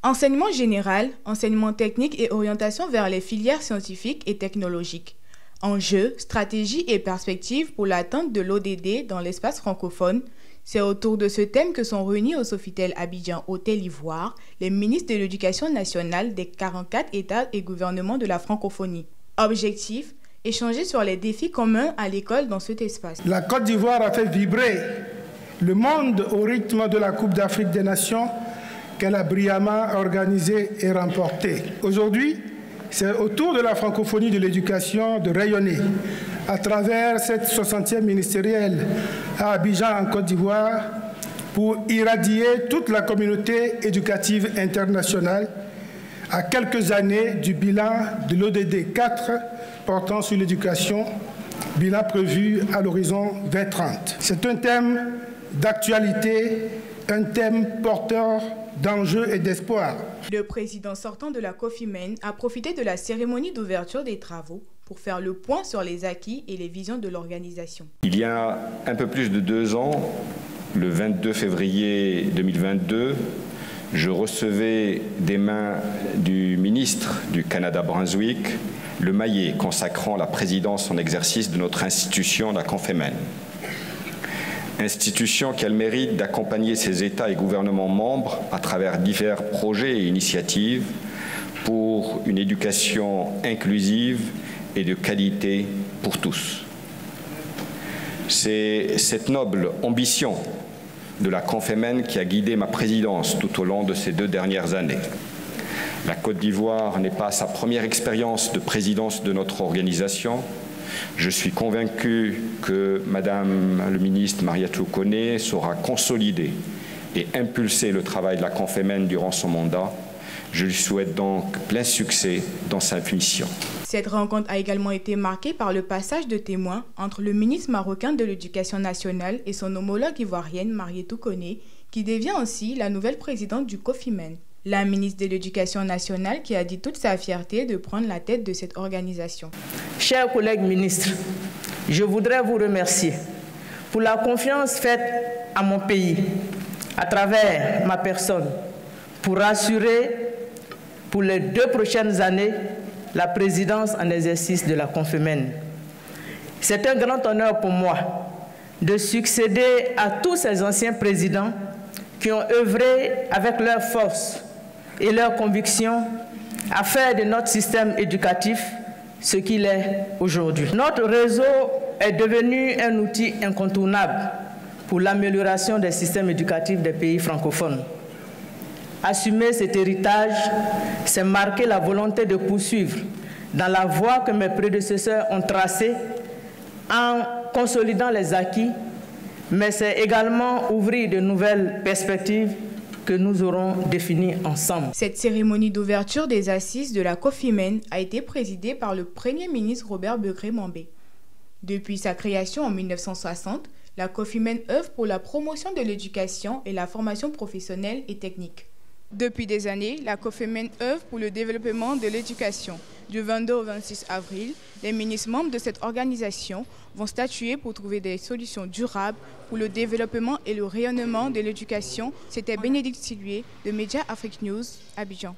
Enseignement général, enseignement technique et orientation vers les filières scientifiques et technologiques. Enjeux, stratégies et perspectives pour l'atteinte de l'ODD dans l'espace francophone. C'est autour de ce thème que sont réunis au Sofitel Abidjan Hôtel Ivoire les ministres de l'Éducation nationale des 44 États et gouvernements de la francophonie. Objectif, échanger sur les défis communs à l'école dans cet espace. La Côte d'Ivoire a fait vibrer le monde au rythme de la Coupe d'Afrique des Nations qu'elle a brillamment organisée et remportée. Aujourd'hui, c'est au tour de la francophonie de l'éducation de rayonner à travers cette 60e ministérielle à Abidjan en Côte d'Ivoire pour irradier toute la communauté éducative internationale à quelques années du bilan de l'ODD 4 portant sur l'éducation, bilan prévu à l'horizon 2030. C'est un thème d'actualité, un thème porteur d'enjeux et d'espoir. Le président sortant de la COFIMEN a profité de la cérémonie d'ouverture des travaux pour faire le point sur les acquis et les visions de l'organisation. Il y a un peu plus de 2 ans, le 22 février 2022, je recevais des mains du ministre du Canada-Brunswick le maillet consacrant la présidence en exercice de notre institution, la COFIMEN. Institution qui a le mérite d'accompagner ses États et gouvernements membres à travers divers projets et initiatives pour une éducation inclusive et de qualité pour tous. C'est cette noble ambition de la COFIMEN qui a guidé ma présidence tout au long de ces 2 dernières années. La Côte d'Ivoire n'est pas sa première expérience de présidence de notre organisation. Je suis convaincu que Madame le ministre Mariétou Koné saura consolider et impulser le travail de la COFIMEN durant son mandat. Je lui souhaite donc plein succès dans sa mission. Cette rencontre a également été marquée par le passage de témoins entre le ministre marocain de l'Éducation nationale et son homologue ivoirienne Mariétou Koné, qui devient aussi la nouvelle présidente du COFIMEN. La ministre de l'Éducation nationale qui a dit toute sa fierté de prendre la tête de cette organisation. Chers collègues ministres, je voudrais vous remercier pour la confiance faite à mon pays à travers ma personne pour assurer pour les 2 prochaines années la présidence en exercice de la COFIMEN. C'est un grand honneur pour moi de succéder à tous ces anciens présidents qui ont œuvré avec leur force et leur conviction à faire de notre système éducatif ce qu'il est aujourd'hui. Notre réseau est devenu un outil incontournable pour l'amélioration des systèmes éducatifs des pays francophones. Assumer cet héritage, c'est marquer la volonté de poursuivre dans la voie que mes prédécesseurs ont tracée en consolidant les acquis, mais c'est également ouvrir de nouvelles perspectives que nous aurons définies ensemble. Cette cérémonie d'ouverture des assises de la COFIMEN a été présidée par le Premier ministre Robert Begré-Mambé. Depuis sa création en 1960, la COFIMEN œuvre pour la promotion de l'éducation et la formation professionnelle et technique. Depuis des années, la COFIMEN œuvre pour le développement de l'éducation. Du 22 au 26 avril, les ministres membres de cette organisation vont statuer pour trouver des solutions durables pour le développement et le rayonnement de l'éducation. C'était Bénédicte Silué de Média Afrique News, Abidjan.